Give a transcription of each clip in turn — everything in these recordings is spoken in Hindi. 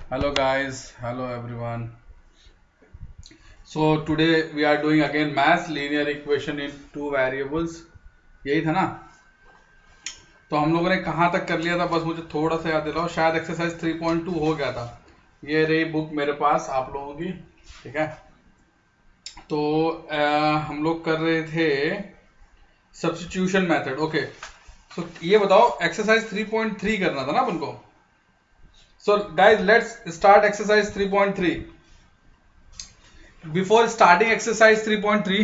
Hello guys, hello everyone. So today we are doing again math linear equation in two variables. यही था ना? तो हम लोगों ने कहाँ तक कर लिया था, बस मुझे थोड़ा सा याद दिलाओ। शायद एक्सरसाइज 3.2 हो गया था। ये रही बुक मेरे पास आप लोगों की, ठीक है। तो हम लोग कर रहे थे सब्स्टिट्यूशन मेथड। ओके, सो ये बताओ एक्सरसाइज 3.3 करना था ना अपन को। So guys let's start exercise 3.3. Before starting exercise 3.3,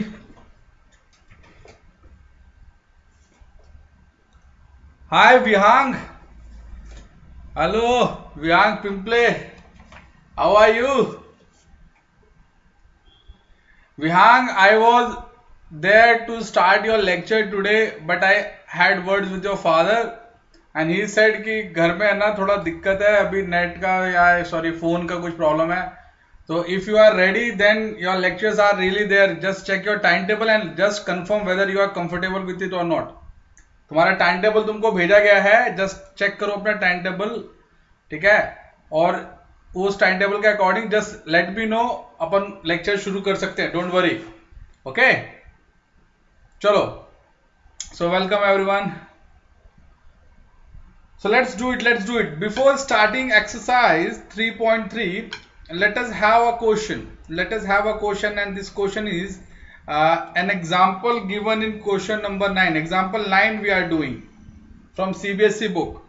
hi Vihang. Hello Vihang Pimple. How are you? Vihang, I was there to start your lecture today, but I had words with your father and he said कि घर में है ना थोड़ा दिक्कत है अभी नेट का या सॉरी फोन का कुछ प्रॉब्लम है. So if you are ready, then your lectures are really there. Just check your timetable and just confirm whether you are comfortable with it or not. तुम्हारा टाइम टेबल तुमको भेजा गया है, जस्ट चेक करो अपना टाइम टेबल, ठीक है। और उस टाइम टेबल के according just let me know, अपन लेक्चर शुरू कर सकते हैं, डोंट वरी। ओके चलो, so welcome everyone. So let's do it. Before starting exercise 3.3, let us have a question. And this question is an example given in question number 9. Example 9 we are doing from CBSE book.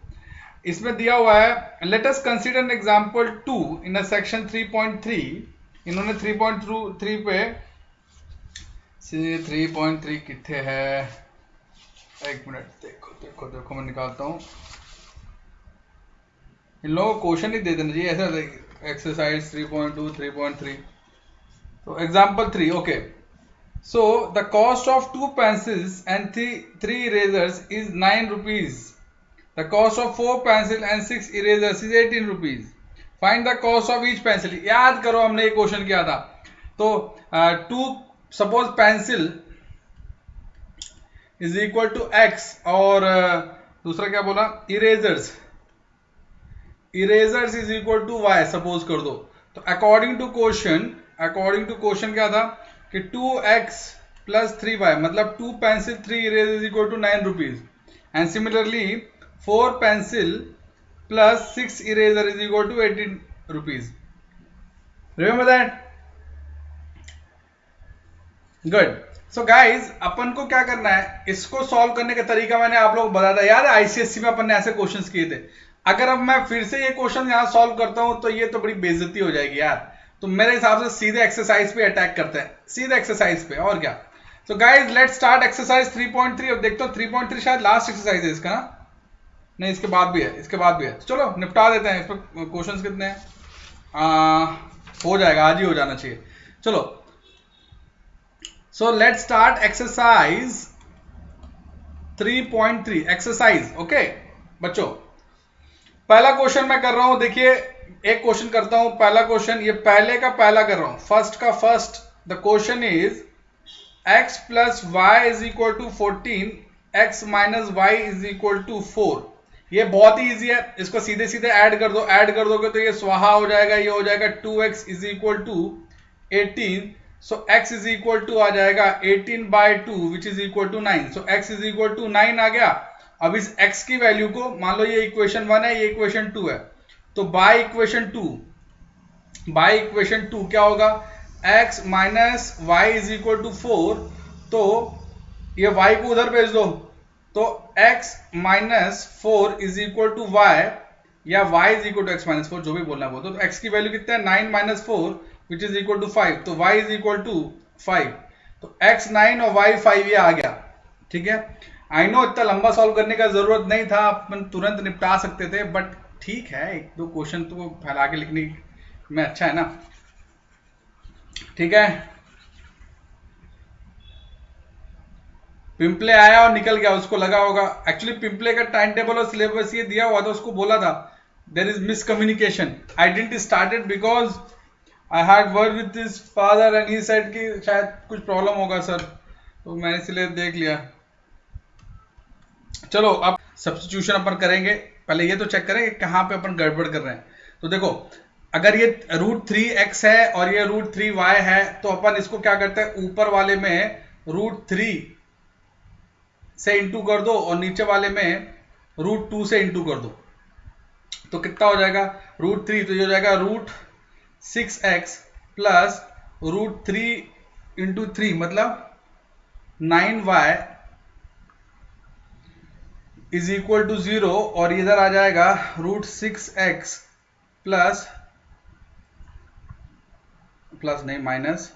इसमें दिया हुआ है let us consider an example 2 in a section 3.3. इन्होंने 3.3 पे 3.3 कितने है, एक मिनट देखो मैं निकालता हूँ। इन लोगों को क्वेश्चन ही दे देना चाहिए ऐसा, एक्सरसाइज 3.2 3.3। तो example 3, okay. So the cost of 2 pencils and 3 erasers is 9 rupees. The cost of 4 pencil and 6 erasers is 18 rupees. Find the cost of each pencil. याद करो हमने ये क्वेश्चन किया था। तो 2 suppose pencil is equal to x और दूसरा क्या बोला, erasers is equal to y suppose कर दो। तो अकॉर्डिंग टू क्वेश्चन क्या था कि 2x प्लस 3y मतलब 2 pencil 3 eraser is equal to 9 rupees and similarly 4 pencil plus 6 eraser is equal to 18 rupees. Remember that? Good. So guys अपन को क्या करना है, इसको सॉल्व करने का तरीका मैंने आप लोगों को बताया था, याद है आईसीएससी में अपन ने ऐसे क्वेश्चंस किए थे। अगर अब मैं फिर से ये क्वेश्चन यहां सॉल्व करता हूं तो ये तो बड़ी बेइज्जती हो जाएगी यार। तो मेरे हिसाब से सीधे एक्सरसाइज पे अटैक करते हैं, सीधे एक्सरसाइज पे, और क्या। So guys let's start exercise 3.3। अब देखते हो 3.3 शायद लास्ट एक्सरसाइज है इसका ना, नहीं इसके बाद भी है, चलो निपटा देते हैं। इस पर क्वेश्चन कितने हैं, हो जाएगा, आज ही हो जाना चाहिए। चलो, so let's start exercise 3.3 exercise. Okay बच्चों, पहला क्वेश्चन मैं कर रहा हूं, देखिए एक क्वेश्चन करता हूं। पहला क्वेश्चन, ये पहले का पहला कर रहा हूं, फर्स्ट का first. The question is x plus y is equal to 14, x minus y is equal to 4। ये बहुत ही ईजी है, इसको सीधे सीधे ऐड कर दो। ऐड कर दोगे तो ये स्वाहा हो जाएगा, ये हो जाएगा 2x is equal to 18। So x is equal to आ जाएगा 18 by 2 which is equal to 9। So x is equal to 9 आ गया। अब इस x की वैल्यू को मान लो, ये इक्वेशन 1 है, ये इक्वेशन 2 है, तो बाय इक्वेशन 2 क्या होगा, x minus y is equal to 4। तो ये y को उधर भेज दो, तो x minus 4 is equal to y, या y is equal to x minus 4, जो भी बोलना है बोल दो। तो x की वैल्यू कितना है, 9 minus 4 which is equal to 5। तो y इज इक्वल टू 5। तो x 9 और y 5 ये आ गया, ठीक है। आई नो इतना लंबा सॉल्व करने का जरूरत नहीं था, अपन तुरंत निपटा सकते थे, बट ठीक है, एक दो क्वेश्चन तो फैला के लिखने में अच्छा है ना, ठीक है। पिंपले आया और निकल गया, उसको लगा होगा। एक्चुअली पिंपले का टाइम टेबल और सिलेबस ये दिया हुआ था, उसको बोला था there is miscommunication. I didn't started because I had word with his father and he said कि शायद कुछ प्रॉब्लम होगा सर, तो मैंने इसलिए देख लिया। चलो अब सब्स्टिट्यूशन अपन करेंगे, पहले ये तो चेक करें कि कहाँ पे अपन गड़बड़ कर रहे हैं। तो देखो अगर ये √3x है और ये √3y है तो अपन इसको क्या करते हैं, ऊपर वाले में √3 से इंटू कर दो और नीचे वाले में √2 से इंटू कर दो। तो कितना हो जाएगा √3, तो ये हो जाएगा √6x प्लस √3 इंटू 3 मतलब 9y इज इक्वल टू 0 और इधर आ जाएगा √6x प्लस नहीं minus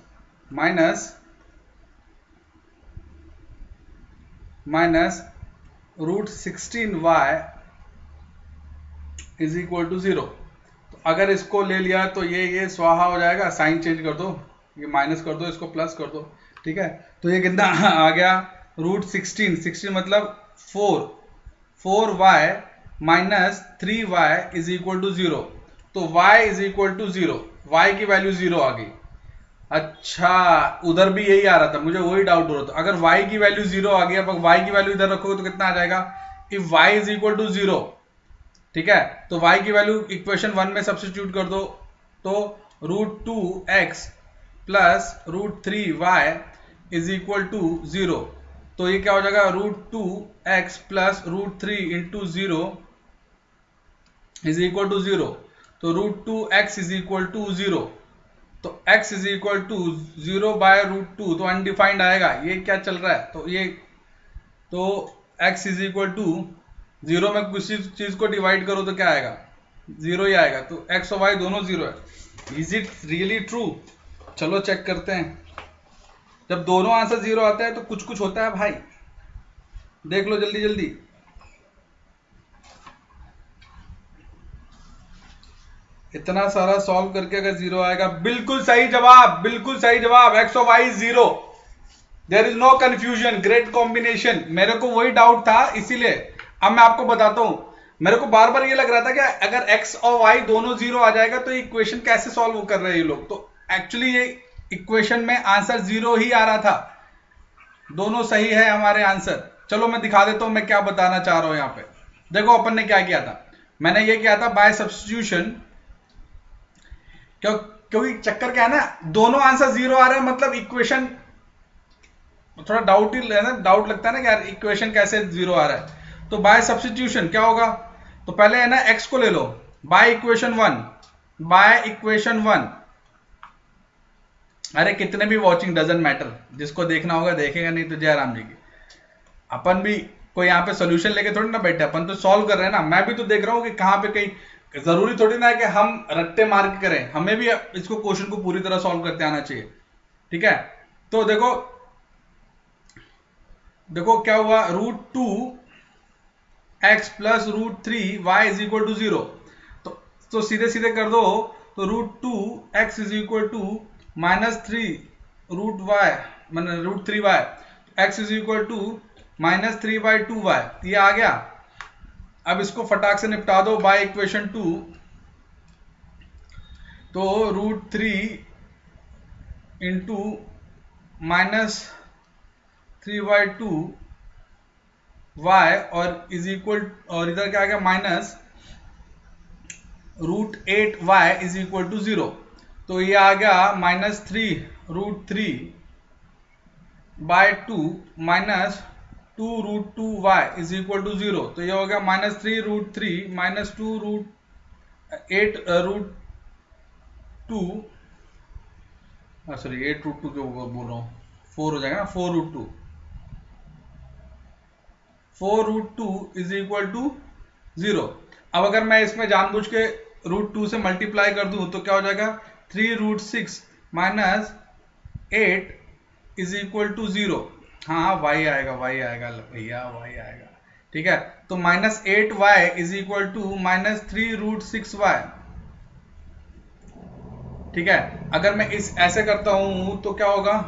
√16y is equal to 0। तो अगर इसको ले लिया तो ये स्वाहा हो जाएगा, साइन चेंज कर दो, ये माइनस कर दो, इसको प्लस कर दो, ठीक है। तो ये कितना आ गया √16 मतलब 4y minus 3y is equal to 0। तो y is equal to 0, y की वैल्यू 0 आ गई। अच्छा, उधर भी यही आ रहा था, मुझे वही डाउट हो रहा था। अगर y की वैल्यू 0 आ गई, अब y की वैल्यू इधर रखोगे तो कितना आ जाएगा, if y is equal to 0, ठीक है। तो y की वैल्यू इक्वेशन 1 में सब्स्टिट्यूट कर दो, तो √2x plus √3y is equal to 0। तो ये क्या हो जाएगा, √2x plus √3 into 0 is equal to 0। तो √2x इज इक्वल टू 0, तो x is equal to 0 by √2, तो अनडिफाइंड आएगा। ये क्या चल रहा है, तो x इज इक्वल टू 0 में किसी चीज को डिवाइड करो तो क्या आएगा, 0 ही आएगा। तो x और y दोनों 0 है। Is it really true? चलो चेक करते हैं। जब दोनों आंसर 0 आता है तो कुछ कुछ होता है भाई, देख लो जल्दी जल्दी। इतना सारा सॉल्व करके अगर 0 आएगा, बिल्कुल सही जवाब, बिल्कुल सही जवाब, x और y 0, there is no confusion, great combination. मेरे को वही डाउट था, इसीलिए अब मैं आपको बताता हूं। मेरे को बार बार ये लग रहा था कि अगर x और y दोनों 0 आ जाएगा तो इक्वेशन कैसे सॉल्व कर रहे हैं ये लोग। तो एक्चुअली ये इक्वेशन में आंसर 0 ही आ रहा था, दोनों सही है हमारे आंसर। चलो मैं दिखा देता हूं मैं क्या बताना चाह रहा हूं यहाँ पे। देखो अपन ने क्या किया था, मैंने ये किया था बाय सब्स्टिट्यूशन। क्योंकि चक्कर क्या है ना, दोनों आंसर 0 आ रहे हैं, मतलब इक्वेशन थोड़ा डाउट लगता है ना कि यार इक्वेशन कैसे 0 आ रहा है। तो बाय सब्स्टिट्यूशन क्या होगा, तो पहले है ना x को ले लो, बाय इक्वेशन 1, अरे कितने भी वॉचिंग डजंट मैटर, जिसको देखना होगा देखेगा, नहीं तो जयराम जी की। अपन भी कोई यहाँ पे सोल्यूशन लेके थोड़ी ना बैठे, अपन तो सॉल्व कर रहे हैं ना। मैं भी तो देख रहा हूँ कि कहाँ पे कहीं, जरूरी थोड़ी ना है कि हम रट्टे मार के करें, हमें भी इसको क्वेश्चन को पूरी तरह सॉल्व करते आना चाहिए, ठीक है। तो देखो क्या हुआ, √2x plus √3y is equal to 0। तो सीधे सीधे कर दो, तो √2x is equal to -3 √3y, x is equal to -3/2y, ये आ गया। अब इसको फटाक से निपटा दो बाय इक्वेशन 2, तो √3 इंटू -3/2y और इज इक्वल, और इधर क्या आ गया -√8y इज इक्वल टू 0। तो ये आ गया -3√3/2 -2√2y इज इक्वल टू 0। तो ये हो गया -3√3 -2√8√2, सॉरी 8√2 जो बोल रहा हूँ, 4 हो जाएगा ना, 4√2 इज इक्वल टू 0। अब अगर मैं इसमें जानबूझ के √2 से मल्टीप्लाई कर दूं तो क्या हो जाएगा, 3√6 -8 इज इक्वल टू 0। हाँ y आएगा भैया, y आएगा, ठीक है। तो -8y is equal to -3√6y, ठीक है। अगर मैं ऐसे करता हूं तो क्या होगा,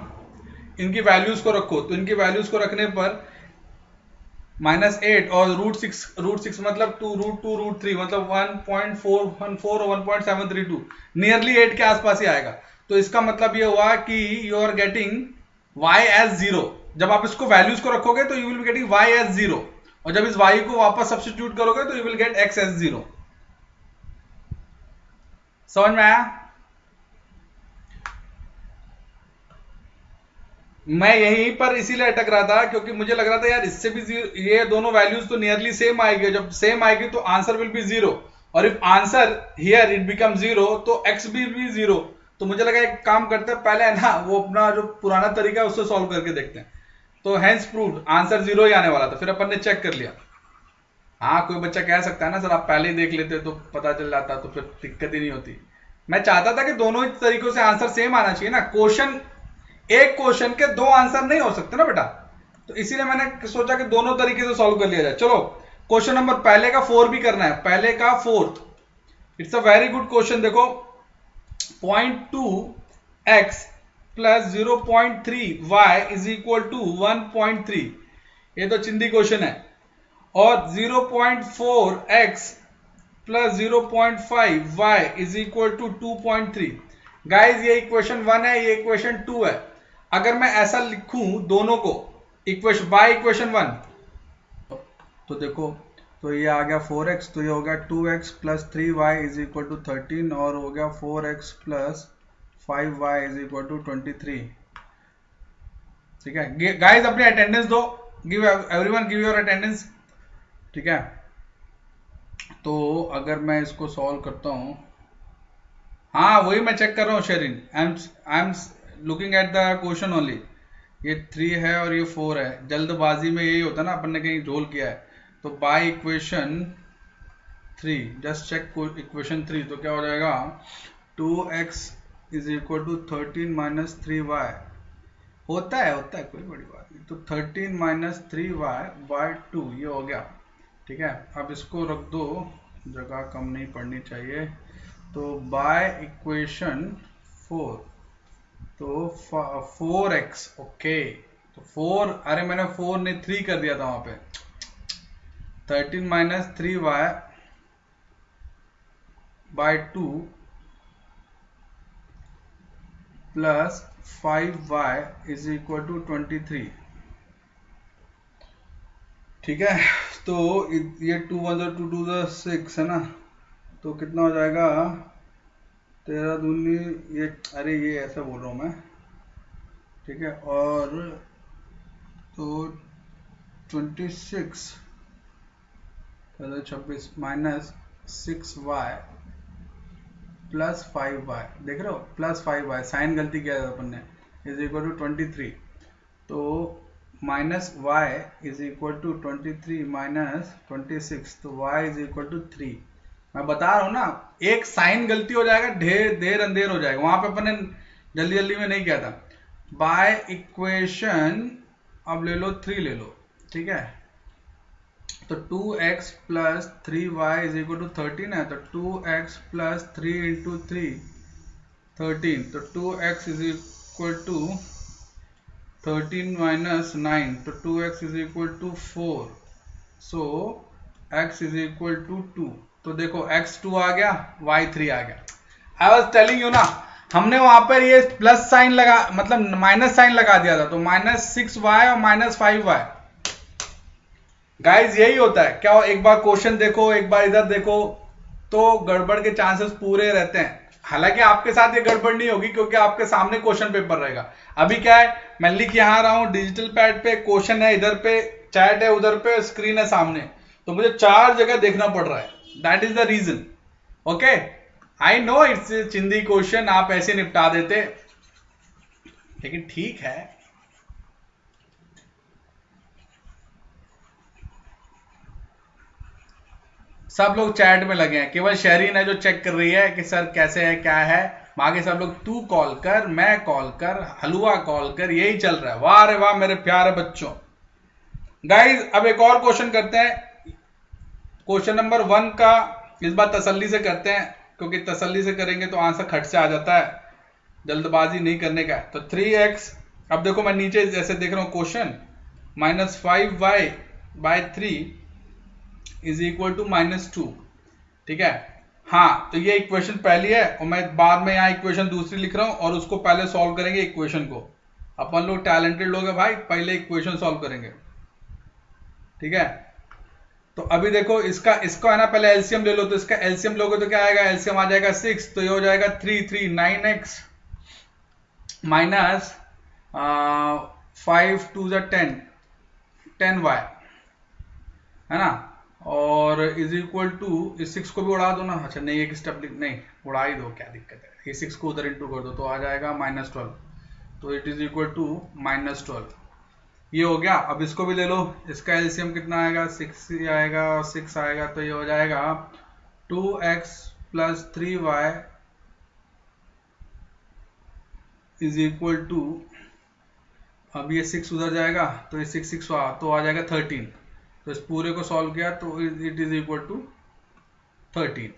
इनकी वैल्यूज को रखो, तो इनकी वैल्यूज को रखने पर -8 और √6 मतलब 2√2√3 मतलब 1.414 और 1.732, नियरली 8 के आसपास ही आएगा। तो इसका मतलब ये हुआ कि you are getting y as 0। जब आप इसको वैल्यूज को रखोगे तो you will be getting y as 0, और जब इस y को वापस सब्स्टिट्यूट करोगे तो you will get x as 0। समझ में आया? मैं यहीं पर इसीलिए अटक रहा था क्योंकि मुझे लग रहा था यार इससे भी ये दोनों वैल्यूज तो नियरली सेम आएगी, जब सेम आएगी तो आंसर विल बी जीरो, और if answer here it become zero तो एक्स भी जीरो। तो मुझे लगा एक काम करते हैं, पहले है ना वो अपना जो पुराना तरीका है उससे सॉल्व करके देखते हैं। तो हैंस प्रूव्ड आंसर जीरो ही आने वाला था, फिर अपन ने चेक कर लिया। हाँ कोई बच्चा कह सकता है ना सर आप पहले ही देख लेते तो पता चल जाता, तो फिर दिक्कत ही नहीं होती। मैं चाहता था कि दोनों ही तरीकों से आंसर सेम आना चाहिए ना, क्वेश्चन एक क्वेश्चन के दो आंसर नहीं हो सकते ना बेटा, तो इसीलिए मैंने सोचा कि दोनों तरीके से सॉल्व कर लिया जाए। चलो क्वेश्चन नंबर पहले का 4 भी करना है, पहले का fourth. It's a very good question. देखो 0.2x plus 0.3y is equal to 1.3, ये तो चिंदी क्वेश्चन है। और 0.4x plus 0.5y is equal to 2.3। Guys ये इक्वेशन 1 है, ये इक्वेशन 2 है। अगर मैं ऐसा लिखूं दोनों को इक्वेशन बाय इक्वेशन 1, तो देखो तो ये आ गया 4x, तो ये हो गया 2x plus 3y is equal to 13, और हो गया 4x plus 5y is equal to 23। ठीक है गाइज अपनी अटेंडेंस दो, give everyone give your attendance. ठीक है तो अगर मैं इसको सॉल्व करता हूं, हाँ वही मैं चेक कर रहा हूँ Sherin, I am looking at the question only. ये 3 है और ये 4 है, जल्दबाजी में यही होता है ना, अपन ने कहीं रोल किया है। तो by equation 3 just check equation 3, तो क्या हो जाएगा 2x is equal to 13 minus 3y, होता है कोई बड़ी बात नहीं। तो 13 माइनस 3y बाय 2 ये हो गया। ठीक है अब इसको रख दो, जगह कम नहीं पड़नी चाहिए। तो बाय इक्वेशन 4 तो 4x, ओके तो 4, अरे मैंने 4 ने 3 कर दिया था वहां पे। 13 minus 3y by 2 plus 5y is equal to 23। ठीक है तो ये 2 1 2 2 6 है ना, तो कितना हो जाएगा 13 दूनी, ये अरे ये ऐसा बोल रहा हूँ मैं। ठीक है और तो 26 26 माइनस 6y प्लस 5y, देख रहे हो प्लस 5y, साइन गलती किया था अपन ने, इज इक्वल टू 23। तो minus y is equal to 23 minus 26, तो y इज इक्वल टू 3। मैं बता रहा हूँ ना, एक साइन गलती हो जाएगा देर अंधेर हो जाएगा, वहां पे अपन ने जल्दी जल्दी में नहीं किया था। बाय इक्वेशन अब ले लो 3 ले लो। ठीक है तो 2x plus 3y is equal to 13 है, तो 2x प्लस 3 इंटू 3 13, तो 2x is equal to 13 minus 9, तो 2x is equal to 4, so x is equal to 2। तो देखो x 2 आ गया, y 3 आ गया। आई वॉज टेलिंग यू ना, हमने वहां पर ये प्लस साइन लगा मतलब माइनस साइन लगा दिया था, तो माइनस 6y और माइनस 5y। गाइज यही होता है, क्या एक बार क्वेश्चन देखो एक बार इधर देखो तो गड़बड़ के चांसेस पूरे रहते हैं। हालांकि आपके साथ ये गड़बड़ नहीं होगी क्योंकि आपके सामने क्वेश्चन पेपर रहेगा। अभी क्या है, मैं लिख यहाँ रहा हूँ डिजिटल पैड पे, क्वेश्चन है इधर पे, चैट है उधर पे, स्क्रीन है सामने, तो मुझे 4 जगह देखना पड़ रहा है। That is the reason. Okay I know it's चिंदी क्वेश्चन, आप ऐसे निपटा देते, लेकिन ठीक है। सब लोग चैट में लगे हैं, केवल शहरीन है जो चेक कर रही है कि सर कैसे है क्या है। बाकी सब लोग तू कॉल कर, मैं कॉल कर, हलवा कॉल कर, यही चल रहा है। वाह रे वाह मेरे प्यारे बच्चों। गाइज अब एक और क्वेश्चन करते हैं, क्वेश्चन नंबर 1 का इस बार तसल्ली से करते हैं, क्योंकि तसल्ली से करेंगे तो आंसर खट से आ जाता है, जल्दबाजी नहीं करने का। तो 3x, अब देखो मैं नीचे जैसे देख रहा हूं question, minus 5y by 3 is equal to -2। ठीक है हाँ तो ये इक्वेशन पहली है और मैं बाद में यहाँ इक्वेशन दूसरी लिख रहा हूं और उसको पहले सॉल्व करेंगे इक्वेशन को। अपन लोग टैलेंटेड लोग हैं भाई, पहले इक्वेशन सॉल्व करेंगे। ठीक है तो अभी देखो इसका है ना, पहले एलसीएम ले लो, तो इसका एलसीएम लोगे तो क्या आएगा, एलसीएम आ जाएगा 6, तो ये हो जाएगा 9x माइनस 5 2 10y है ना, और इज इक्वल टू इस 6 को भी उड़ा दो ना, अच्छा नहीं एक स्टेप नहीं उड़ा ही दो, क्या दिक्कत है, ये 6 को उधर इंटू कर दो तो आ जाएगा -12, तो इट इज इक्वल टू -12। ये हो गया। अब इसको भी ले लो, इसका एलसीएम कितना आएगा, 6 आएगा और 6 आएगा, तो ये हो जाएगा 2x plus 3y is equal to, अब ये 6 उधर जाएगा तो ये 6 तो आ जाएगा 13, तो इस पूरे को सॉल्व किया तो इट इज इक्वल टू 13,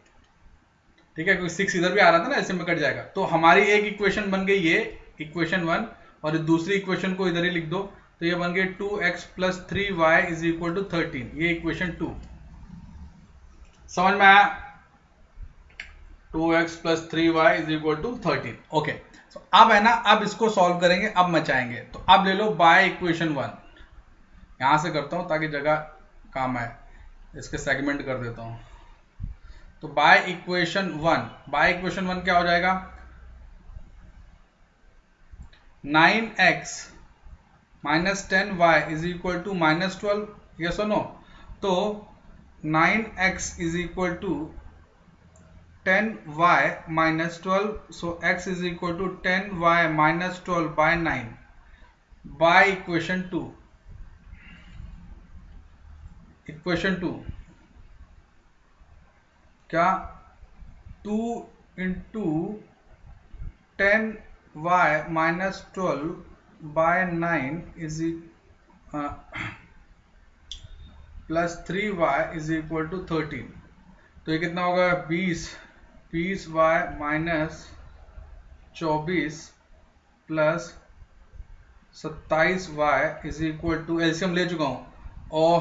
ठीक है, क्योंकि 6 इधर भी आ रहा था ना, ऐसे में कट जाएगा। तो हमारी एक इक्वेशन बन गई ये इक्वेशन 1, और दूसरी इक्वेशन को इधर ही लिख दो, तो ये बन गई 2x plus 3y is equal to 13, ये इक्वेशन 2। समझ में आया, 2x plus 3y is equal to 13। Okay, तो अब है ना, अब इसको सॉल्व करेंगे, अब मचाएंगे। तो अब ले लो बाय इक्वेशन 1, यहां से करता हूं ताकि जगह काम आए, इसके सेगमेंट कर देता हूं। तो बाय इक्वेशन 1 क्या हो जाएगा, 9x minus 10y is equal to -12, ये सुनो, तो 9x is equal to 10y minus 12, so x is equal to 10y minus 12 by 9 by equation 2। Equation 2 क्या, 2 into 10y minus 12 by 9 is plus 3y is equal to 13, तो ये कितना होगा, 20y minus 24 plus 27y is equal to, LCM ले चुका हूं, और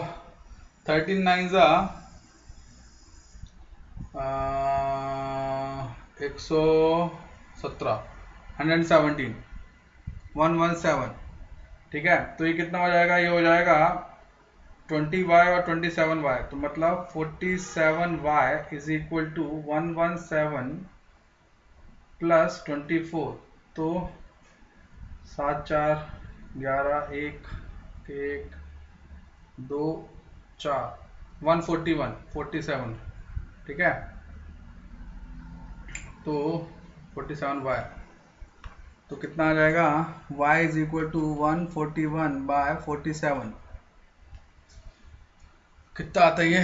13 9 117 117 117, ठीक है। तो ये कितना हो जाएगा, ये हो जाएगा 20y और 27y, तो मतलब 47y is equal to 117 plus 24, तो 7 4 11 1 1 2 4 141 47, ठीक है, तो 47y, तो कितना आ जाएगा, y is equal to 141 by 47, कितना आता है ये,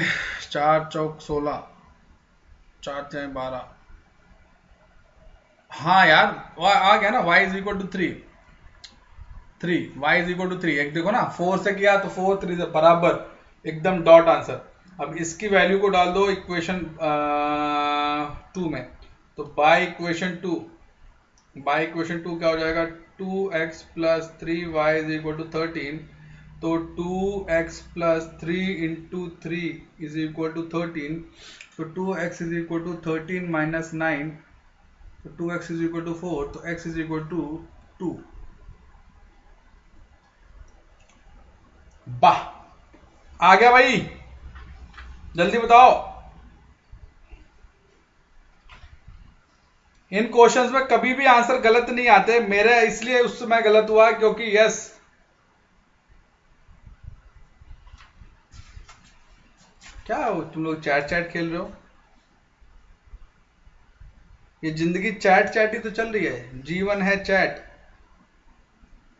4 चौक 16, 4 6 12, हाँ यार आ गया ना, y is equal to 3, y is equal to 3, एक देखो ना 4 से किया तो 4 3 से बराबर, एकदम डॉट आंसर। अब इसकी वैल्यू को डाल दो इक्वेशन 2 में, तो बाय इक्वेशन 2 क्या हो जाएगा, 2x plus 3y is equal to 13, तो 2x plus 3 into 3 is equal to 13, तो 2x is equal to 13 minus 9, तो 2x इज इक्वल टू 4, तो x इज इक्वल टू 2। वाह, आ गया भाई, जल्दी बताओ। इन क्वेश्चंस में कभी भी आंसर गलत नहीं आते, मेरा इसलिए उस समय गलत हुआ क्योंकि यस, क्या हो तुम लोग चैट खेल रहे हो, ये जिंदगी चैट ही तो चल रही है, जीवन है चैट,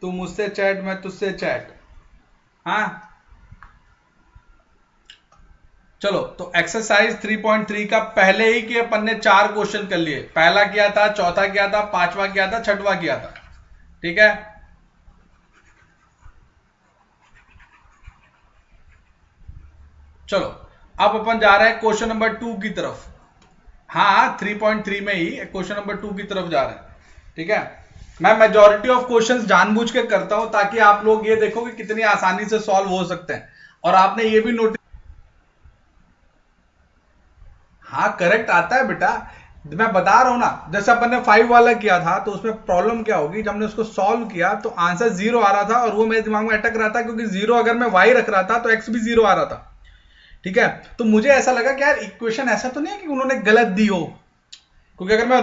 तू मुझसे चैट मैं तुझसे चैट। हाँ चलो, तो एक्सरसाइज 3.3 का पहले ही कि अपन ने 4 क्वेश्चन कर लिए, पहला किया था, चौथा किया था, 5वां किया था, 6वां किया था, ठीक है। चलो अब अपन जा रहे हैं क्वेश्चन नंबर 2 की तरफ, हाँ 3.3 में ही क्वेश्चन नंबर 2 की तरफ जा रहे हैं, ठीक है। मैं मेजॉरिटी ऑफ क्वेश्चंस जानबूझ के करता हूं ताकि आप लोग ये देखो कि कितनी आसानी से सॉल्व हो सकते हैं, और आपने ये भी नोटिस, हाँ करेक्ट आता है बेटा, मैं बता रहा हूं ना, जैसे अपन ने 5 वाला किया था तो उसमें प्रॉब्लम क्या होगी, जब हमने उसको सॉल्व किया तो आंसर 0 आ रहा था, और वो मेरे दिमाग में अटक रहा था क्योंकि 0 अगर मैं y रख रहा था तो x भी 0 आ रहा था, ठीक है, तो मुझे ऐसा लगा कि यार इक्वेशन ऐसा तो नहीं है कि उन्होंने गलत दी हो, क्योंकि अगर मैं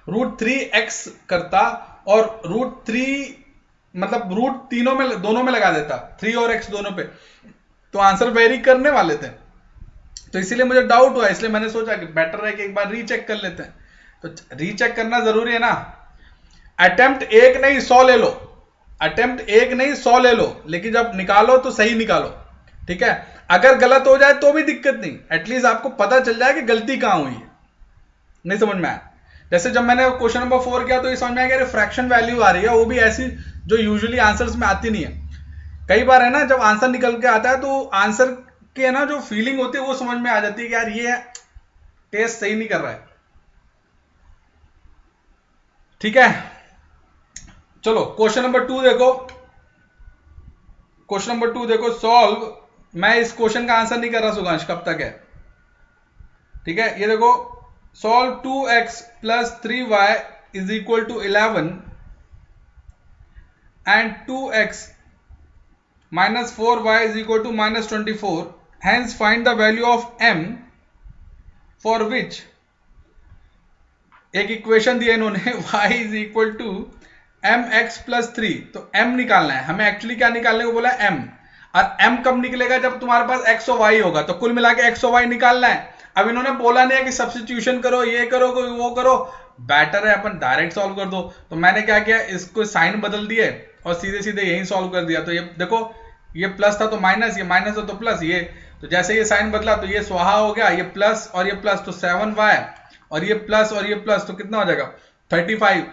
रूट थ्री एक्स करता और रूट तीनों में दोनों में लगा देता, 3 और x दोनों पे, तो आंसर वेरी करने वाले थे। तो इसीलिए मुझे डाउट हुआ, इसलिए मैंने सोचा कि बेटर है कि एक बार रीचेक कर लेते हैं। तो रीचेक करना जरूरी है ना। अटेम्प्ट एक नहीं 100 ले लो, अटेम्प्ट एक नहीं 100 ले लो, लेकिन जब निकालो तो सही निकालो, ठीक है। अगर गलत हो जाए तो भी दिक्कत नहीं, एटलीस्ट आपको पता चल जाए कि गलती कहां हुई है। नहीं समझ में आया? जैसे जब मैंने क्वेश्चन नंबर 4 किया तो ये समझ में आया कि फ्रैक्शन वैल्यू आ रही है, वो भी ऐसी जो यूजुअली आंसर्स में आती नहीं है। कई बार है ना, जब आंसर निकल के आता है तो आंसर की है ना जो फीलिंग होती है वो समझ में आ जाती है कि यार ये टेस्ट सही नहीं कर रहा है, ठीक है। चलो क्वेश्चन नंबर 2 देखो, क्वेश्चन नंबर 2 देखो सॉल्व। मैं इस क्वेश्चन का आंसर नहीं कर रहा सुगांश, कब तक है, ठीक है। ये देखो, solve 2x plus 3y is equal to 11 and 2x minus 4y is equal to minus 24. Hence find the value of m for which, एक इक्वेशन दिया इन्होंने y is equal to mx plus 3। तो m निकालना है हमें, एक्चुअली क्या निकालने को बोला है m, और m कब निकलेगा जब तुम्हारे पास x और y होगा, तो कुल मिला के x और y निकालना है। अब इन्होंने बोला नहीं है कि सब्स्टिट्यूशन करो, ये करो, वो करो, बेटर है अपन डायरेक्ट सॉल्व कर दो। तो मैंने क्या किया, इसको साइन बदल दिए और सीधे सीधे यही सॉल्व कर दिया। तो ये देखो, ये प्लस था तो माइनस, ये माइनस था तो प्लस, ये तो जैसे ये साइन बदला तो ये स्वाहा हो गया, ये प्लस और ये प्लस तो 7y, और ये प्लस और ये प्लस तो कितना हो जाएगा 35।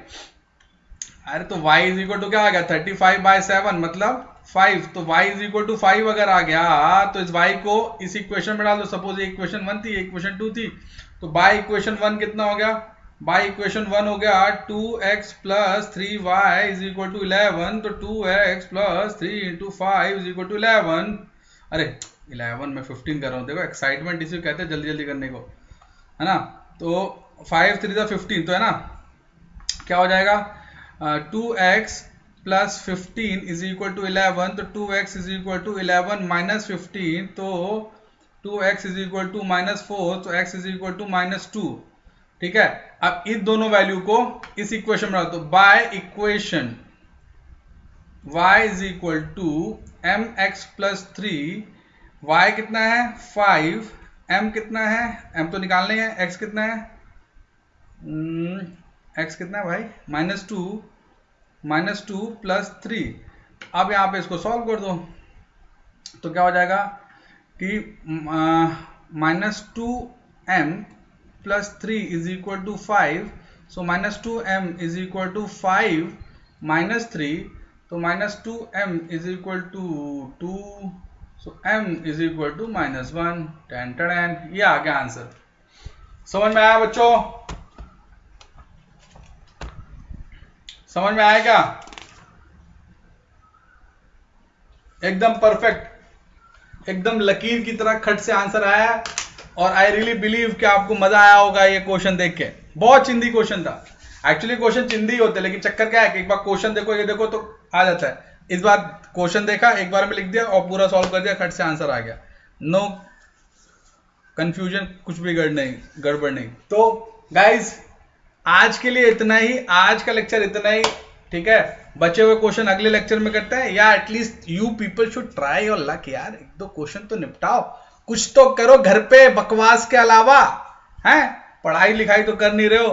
अरे तो y इज इक्वल टू क्या आ गया 35/7 मतलब 5। तो y इज इक्वल टू 5 अगर आ गया तो इस y को इस इक्वेशन में डाल दो। सपोज ये इक्वेशन 1 थी, इक्वेशन 2 थी, तो बाय इक्वेशन 1 कितना हो गया, बाय इक्वेशन 1 हो गया 2x plus 3y is equal to 11। तो 2x plus 3 into 5 is equal to 11। अरे 11 में 15 कर रहा हूँ, देखो एक्साइटमेंट इसे कहते हैं जल्दी जल्दी करने को, है ना। तो 5 3 15 तो है ना, क्या हो जाएगा 2x plus 15 is equal to 11। तो 2x is equal to 11 minus 15, तो 2x is equal to minus 4, तो x is equal to minus 2, ठीक है। अब इन दोनों वैल्यू को इस इक्वेशन में डालो, तो by equation y is equal to mx plus 3, y कितना है 5, m कितना है, m तो निकालने हैं, x कितना है x कितना है भाई माइनस 2 प्लस 3। अब यहाँ पे इसको सॉल्व कर दो, तो क्या हो जाएगा कि minus 2m plus 3 is equal to 5। So minus 2m is equal to 5 minus 3, तो minus 2m is equal to 2, so m is equal to minus 1। Ten ten, ये आ गया आंसर। समझ में आया बच्चों, समझ में आया क्या? एकदम परफेक्ट, एकदम लकीर की तरह खट से आंसर आया। और आई रियली बिलीव कि आपको मजा आया होगा ये क्वेश्चन देख के। बहुत चिंदी क्वेश्चन था, एक्चुअली क्वेश्चन चिंदी होते हैं, लेकिन चक्कर क्या है कि एक बार क्वेश्चन देखो, ये देखो तो आ जाता है। इस बार क्वेश्चन देखा, एक बार में लिख दिया और पूरा सॉल्व कर दिया, खट से आंसर आ गया, नो कंफ्यूजन, कुछ भी गड़बड़ नहीं। तो गाइज आज के लिए इतना ही, आज का लेक्चर इतना ही, ठीक है। बचे हुए क्वेश्चन अगले लेक्चर में करते हैं, या at least you people should try your luck यार, एक दो क्वेश्चन तो निपटाओ, कुछ तो करो घर पे बकवास के अलावा, हैं पढ़ाई लिखाई तो कर नहीं रहे हो।